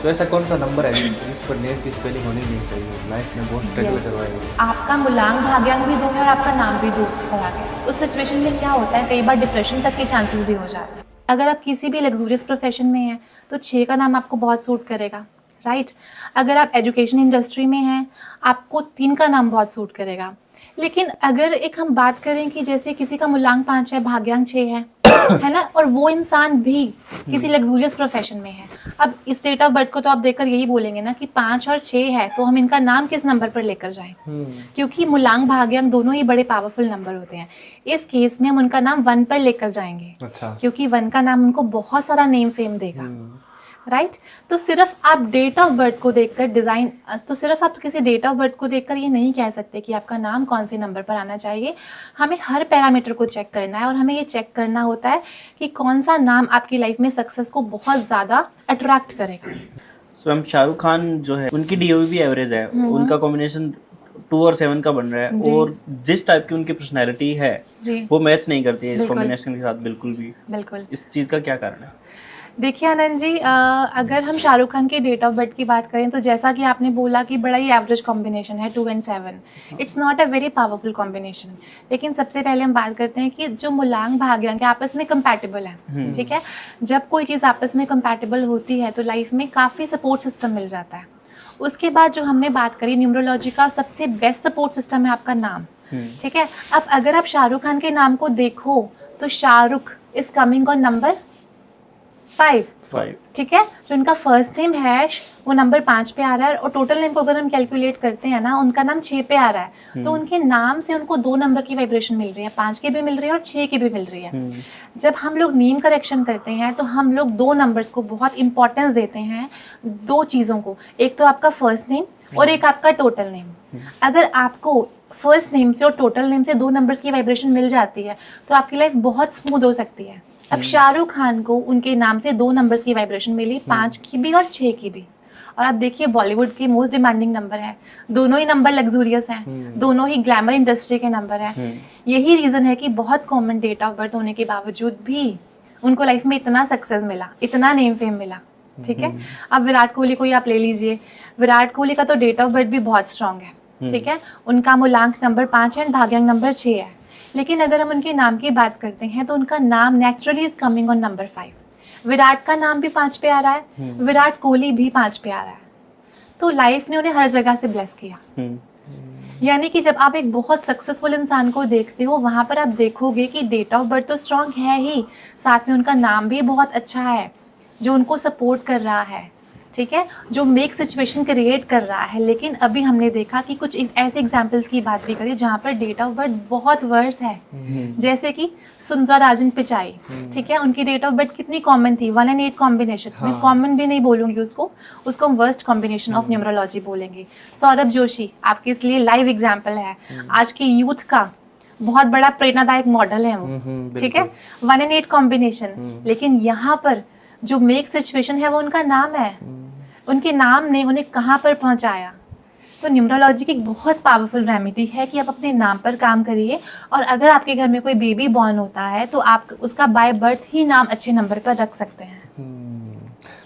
तो ऐसा कौन सा नंबर है जिस पर नेम की स्पेलिंग होनी नहीं चाहिए? लाइफ में बहुत स्ट्रगल Yes. करवाएगी। आपका मूलांक भाग्यांक भी 2 है और आपका नाम भी 2 पर आ गया। उस सिचुएशन में क्या होता है, कई बार डिप्रेशन तक के चांसेस भी हो जाते हैं। अगर आप किसी भी लग्जूरियस प्रोफेशन में हैं तो 6 का नाम आपको बहुत सूट करेगा, राइट। अगर आप एजुकेशन इंडस्ट्री में हैं आपको 3 का नाम बहुत सूट करेगा। लेकिन अगर एक हम बात करें कि जैसे किसी का मूलांक 5 है, भाग्यांक 6 है ना, और वो इंसान भी किसी लग्जूरियस प्रोफेशन में है। अब इस डेट ऑफ बर्थ को तो आप देखकर यही बोलेंगे ना कि 5 और 6 है, तो हम इनका नाम किस नंबर पर लेकर जाएं? क्योंकि मूलांक भाग्यांक दोनों ही बड़े पावरफुल नंबर होते हैं। इस केस में हम उनका नाम 1 पर लेकर जाएंगे। अच्छा। क्योंकि 1 का नाम उनको बहुत सारा नेम फेम देगा, राइट। तो सिर्फ आप डेट ऑफ बर्थ को देखकर सिर्फ आप किसी डेट ऑफ बर्थ को देखकर ये नहीं कह सकते कि आपका नाम कौन से नंबर पर आना चाहिए। हमें हर पैरामीटर को चेक करना है और हमें ये चेक करना होता है कि कौन सा नाम आपकी लाइफ में सक्सेस को बहुत ज़्यादा अट्रैक्ट करेगा। स्वयं शाहरुख खान जो है उनकी डीओवी भी एवरेज है, उनका कॉम्बिनेशन 2 और 7 का बन रहा है जी। और जिस टाइप की उनकी पर्सनैलिटी है जी वो मैच नहीं करती है इस बिल्कुल। कॉम्बिनेशन के साथ बिल्कुल भी। बिल्कुल। इस चीज़ का क्या कारण है? देखिए आनंद जी, अगर हम शाहरुख खान के डेट ऑफ बर्थ की बात करें तो जैसा कि आपने बोला कि बड़ा ही एवरेज कॉम्बिनेशन है 2 and 7। It's not a very powerful combination. लेकिन सबसे पहले हम बात करते हैं कि जो मूलांक भाग्यांक आपस में कंपैटिबल है, ठीक है। जब कोई चीज़ आपस में कंपैटिबल होती है तो लाइफ में काफ़ी सपोर्ट सिस्टम मिल जाता है। उसके बाद जो हमने बात करी न्यूमरोलॉजी का सबसे बेस्ट सपोर्ट सिस्टम है आपका नाम, ठीक है। अब अगर आप शाहरुख खान के नाम को देखो तो Shahrukh is coming on number 5, ठीक है। जो उनका फर्स्ट नेम है वो नंबर 5 पे आ रहा है और टोटल नेम को अगर हम कैलकुलेट करते हैं ना, उनका नाम 6 पे आ रहा है। तो उनके नाम से उनको 2 नंबर की वाइब्रेशन मिल रही है, 5 की भी मिल रही है और 6 की भी मिल रही है। जब हम लोग नेम करेक्शन करते हैं तो हम लोग 2 नंबर्स को बहुत इंपॉर्टेंस देते हैं, 2 चीज़ों को। एक तो आपका फर्स्ट नेम और एक आपका टोटल नेम। अगर आपको फर्स्ट नेम से और टोटल नेम से 2 नंबर्स की वाइब्रेशन मिल जाती है तो आपकी लाइफ बहुत स्मूथ हो सकती है। अब शाहरुख खान को उनके नाम से 2 नंबर्स की वाइब्रेशन मिली, 5 की भी और 6 की भी। और आप देखिए बॉलीवुड के मोस्ट डिमांडिंग नंबर है, दोनों ही नंबर लग्जूरियस हैं, दोनों ही ग्लैमर इंडस्ट्री के नंबर हैं। यही रीज़न है कि बहुत कॉमन डेट ऑफ बर्थ होने के बावजूद भी उनको लाइफ में इतना सक्सेस मिला, इतना नेम फेम मिला, ठीक है। अब विराट कोहली को ही आप ले लीजिए, विराट कोहली का तो डेट ऑफ बर्थ भी बहुत स्ट्रांग है, ठीक है। उनका मूलांक नंबर 5 है और भाग्यांक नंबर 6 है। लेकिन अगर हम उनके नाम की बात करते हैं तो उनका नाम naturally is coming on number 5। Virat का नाम भी 5 पे आ रहा है, विराट कोहली भी 5 पे आ रहा है। तो लाइफ ने उन्हें हर जगह से ब्लेस किया। यानी कि जब आप एक बहुत सक्सेसफुल इंसान को देखते हो वहाँ पर आप देखोगे कि डेट ऑफ बर्थ तो स्ट्रांग है ही, साथ में उनका नाम भी बहुत अच्छा है जो उनको सपोर्ट कर रहा है, ठीक है, जो मेक सिचुएशन क्रिएट कर रहा है। लेकिन अभी हमने देखा कि कुछ ऐसे एग्जाम्पल्स की बात भी करी जहाँ पर डेट ऑफ बर्थ बहुत वर्स है, जैसे कि सुंदरा राजन पिचाई, ठीक है। उनकी डेट ऑफ बर्थ कितनी कॉमन थी, 1 and 8 कॉम्बिनेशन। मैं कॉमन भी नहीं बोलूँगी उसको हम वर्स्ट कॉम्बिनेशन ऑफ न्यूमरोलॉजी बोलेंगे। सौरभ जोशी आपके इसलिए लाइव एग्जाम्पल है, आज के यूथ का बहुत बड़ा प्रेरणादायक मॉडल है वो, ठीक है। 1 and 8 कॉम्बिनेशन। लेकिन यहाँ पर जो मेक सिचुएशन है वो उनका नाम है, उनके नाम ने उन्हें कहाँ पर पहुँचाया। तो न्यूमरोलॉजी की एक बहुत पावरफुल रेमेडी है कि आप अपने नाम पर काम करिए, और अगर आपके घर में कोई बेबी बॉर्न होता है तो आप उसका बाय बर्थ ही नाम अच्छे नंबर पर रख सकते हैं।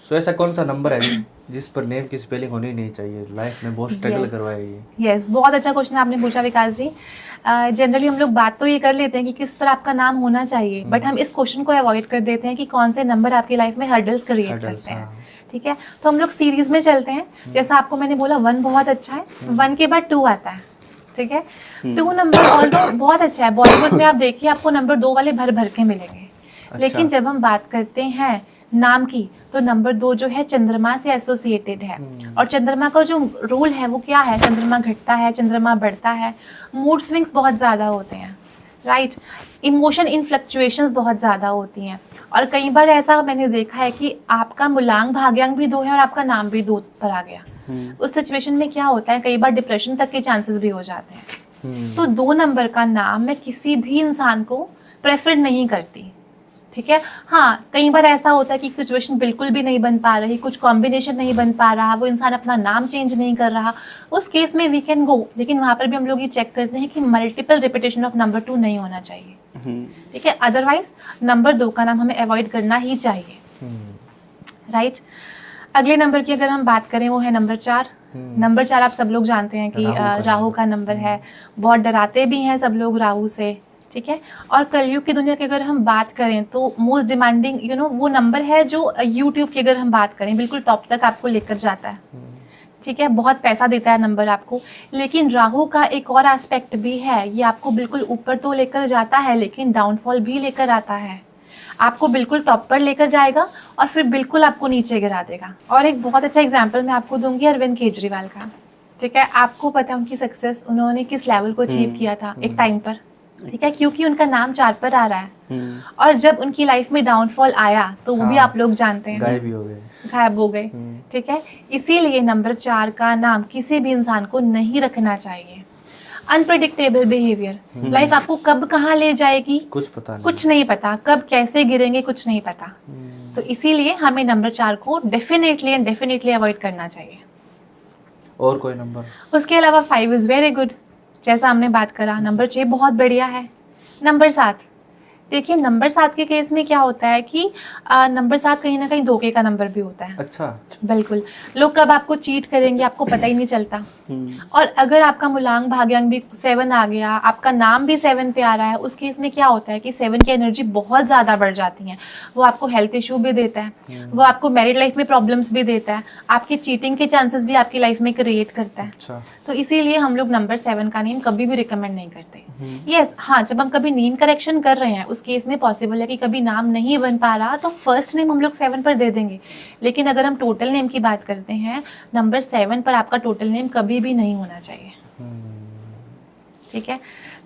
तो ऐसा कौन सा नंबर है जिस पर नेम की स्पेलिंग होनी नहीं चाहिए? लाइफ में बहुत स्ट्रगल करवाएगी। यस, बहुत अच्छा क्वेश्चन आपने पूछा विकास जी। जनरली हम लोग बात तो ये कर लेते हैं कि किस पर आपका नाम होना चाहिए, बट हम इस क्वेश्चन को अवॉइड कर देते हैं कि कौन से नंबर आपकी लाइफ में हर्डल्स क्रिएट करते हैं, ठीक है। तो हम लोग सीरीज में चलते हैं। जैसा आपको मैंने बोला 1 बहुत अच्छा है, 1 के बाद 2 आता है, ठीक है। 2 नंबर ऑल्दो बहुत अच्छा है, बॉलीवुड में आप देखिए आपको नंबर 2 वाले भर भर के मिलेंगे। लेकिन जब हम बात करते हैं नाम की तो नंबर 2 जो है चंद्रमा से एसोसिएटेड है, और चंद्रमा का जो रूल है वो क्या है, चंद्रमा घटता है, चंद्रमा बढ़ता है, मूड स्विंग्स बहुत ज़्यादा होते हैं, राइट। इमोशन इन फ्लक्चुएशंस बहुत ज़्यादा होती हैं, और कई बार ऐसा मैंने देखा है कि आपका मूलांक भाग्यांक भी 2 है और आपका नाम भी 2 पर आ गया। उस सिचुएशन में क्या होता है, कई बार डिप्रेशन तक के चांसेस भी हो जाते हैं। तो 2 नंबर का नाम मैं किसी भी इंसान को प्रेफर नहीं करती, ठीक है। हाँ, कई बार ऐसा होता है कि सिचुएशन बिल्कुल भी नहीं बन पा रही, कुछ कॉम्बिनेशन नहीं बन पा रहा, वो इंसान अपना नाम चेंज नहीं कर रहा, उस केस में वी कैन गो। लेकिन वहाँ पर भी हम लोग ये चेक करते हैं कि मल्टीपल रिपीटेशन ऑफ नंबर 2 नहीं होना चाहिए, ठीक है। अदरवाइज नंबर 2 का नाम हमें अवॉइड करना ही चाहिए, राइट। अगले नंबर की अगर हम बात करें वो है नंबर 4। नंबर 4 आप सब लोग जानते हैं कि राहु का नंबर है। बहुत डराते भी हैं सब लोग राहु से, ठीक है। और कलयुग की दुनिया की अगर हम बात करें तो मोस्ट डिमांडिंग वो नंबर है जो यूट्यूब की अगर हम बात करें बिल्कुल टॉप तक आपको लेकर जाता है, ठीक है। बहुत पैसा देता है नंबर आपको। लेकिन राहु का एक और एस्पेक्ट भी है, ये आपको बिल्कुल ऊपर तो लेकर जाता है लेकिन डाउनफॉल भी लेकर आता है। आपको बिल्कुल टॉप पर लेकर जाएगा और फिर बिल्कुल आपको नीचे गिरा देगा। और एक बहुत अच्छा एग्जांपल मैं आपको दूंगी अरविंद केजरीवाल का, ठीक है। आपको पता है उनकी सक्सेस उन्होंने किस लेवल को अचीव किया था एक टाइम पर, ठीक है, क्योंकि उनका नाम 4 पर आ रहा है। और जब उनकी लाइफ में डाउनफॉल आया तो वो भी आप लोग जानते हैं, गायब हो गए, ठीक है। इसीलिए नंबर 4 का नाम किसी भी इंसान को नहीं रखना चाहिए। अनप्रेडिक्टेबल बिहेवियर, लाइफ आपको कब कहाँ ले जाएगी कुछ नहीं पता, कब कैसे गिरेंगे कुछ नहीं पता। तो इसीलिए हमें नंबर 4 को डेफिनेटली अवॉइड करना चाहिए। और कोई नंबर? उसके अलावा 5 इज़ वेरी गुड, जैसा हमने बात करा। नंबर 6 बहुत बढ़िया है। नंबर 7, देखिए नंबर 7 के केस में क्या होता है कि नंबर 7 कहीं ना कहीं धोखे का नंबर भी होता है। अच्छा। बिल्कुल, लोग कब आपको चीट करेंगे आपको पता ही नहीं चलता। और अगर आपका मूलांक भाग्यांक भी 7 आ गया, आपका नाम भी 7 पे आ रहा है, उस केस में क्या होता है कि 7 की एनर्जी बहुत ज़्यादा बढ़ जाती है। वो आपको हेल्थ इशू भी देता है, वो आपको मैरिड लाइफ में प्रॉब्लम्स भी देता है, आपकी चीटिंग के चांसेस भी आपकी लाइफ में क्रिएट करता है। अच्छा। तो इसीलिए हम लोग नंबर 7 का नेम कभी भी रिकमेंड नहीं करते। यस, हाँ, जब हम कभी नेम करेक्शन कर रहे हैं उस केस में पॉसिबल है कि कभी नाम नहीं बन पा रहा तो फर्स्ट नेम हम लोग 7 पर दे देंगे। लेकिन अगर हम टोटल नेम की बात करते हैं, नंबर 7 पर आपका टोटल नेम कभी भी नहीं होना चाहिए, ठीक है।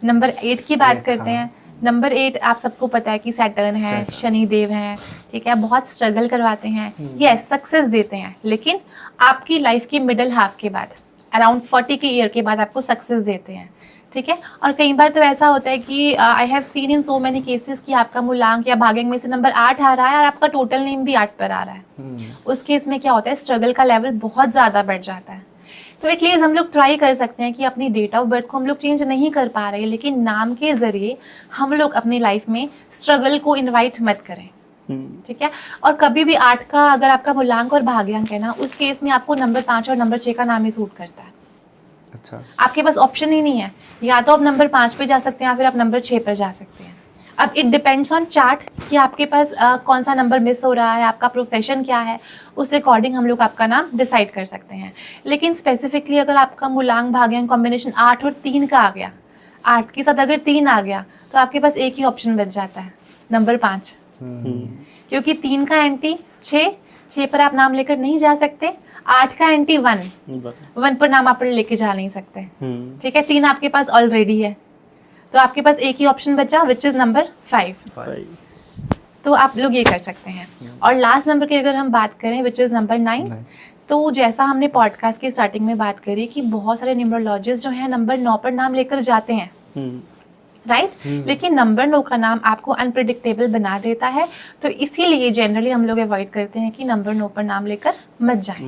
नंबर 8 की बात करते हैं। नंबर 8 आप सबको पता है कि सैटर्न है, शनि देव हैं, ठीक है। बहुत स्ट्रगल करवाते हैं, यस, सक्सेस देते हैं, लेकिन आपकी लाइफ की मिडिल हाफ के बाद अराउंड 40 के ईयर के बाद आपको सक्सेस देते हैं, ठीक है। और कई बार तो ऐसा होता है कि I have seen in so many cases कि आपका मूलांक या भाग्यांक में से नंबर 8 आ रहा है और आपका टोटल नेम भी 8 पर आ रहा है। उस केस में क्या होता है, स्ट्रगल का लेवल बहुत ज़्यादा बढ़ जाता है। तो एटलीस्ट हम लोग ट्राई कर सकते हैं कि अपनी डेट ऑफ बर्थ को हम लोग चेंज नहीं कर पा रहे, लेकिन नाम के ज़रिए हम लोग अपनी लाइफ में स्ट्रगल को इन्वाइट मत करें, ठीक है। और कभी भी 8 का अगर आपका मूलांक और भाग्यांक है ना, उस केस में आपको नंबर 5 और नंबर 6 का नाम ही सूट करता है। अच्छा। आपके पास ऑप्शन ही नहीं है, या तो आप नंबर 5 पे जा सकते हैं या फिर आप नंबर 6 पर जा सकते हैं। अब इट डिपेंड्स ऑन चार्ट कि आपके पास कौन सा नंबर मिस हो रहा है, आपका प्रोफेशन क्या है, उस अकॉर्डिंग हम लोग आपका नाम डिसाइड कर सकते हैं। लेकिन स्पेसिफिकली अगर आपका मूलांक भाग्यांक कॉम्बिनेशन 8 और 3 का आ गया, 8 के साथ अगर 3 आ गया तो आपके पास एक ही ऑप्शन बच जाता है, नंबर 5। क्योंकि 3 का एंटी 6 पर आप नाम लेकर नहीं जा सकते, 8 का एंटी 1 पर नाम आप लेके जा नहीं सकते, ठीक है। 3 आपके पास ऑलरेडी है, तो आपके पास एक ही ऑप्शन बचा विच इज नंबर 5। तो आप लोग ये कर सकते हैं। और लास्ट नंबर की अगर हम बात करें विच इज नंबर 9, तो जैसा हमने पॉडकास्ट की स्टार्टिंग में बात करी कि बहुत सारे न्यूमरोलॉजिस्ट जो हैं नंबर 9 पर नाम लेकर जाते हैं, राइट। लेकिन नंबर 9 का नाम आपको अनप्रिडिक्टेबल बना देता है, तो इसीलिए जनरली हम लोग अवॉइड करते हैं कि नंबर 9 पर नाम लेकर मत जाएं।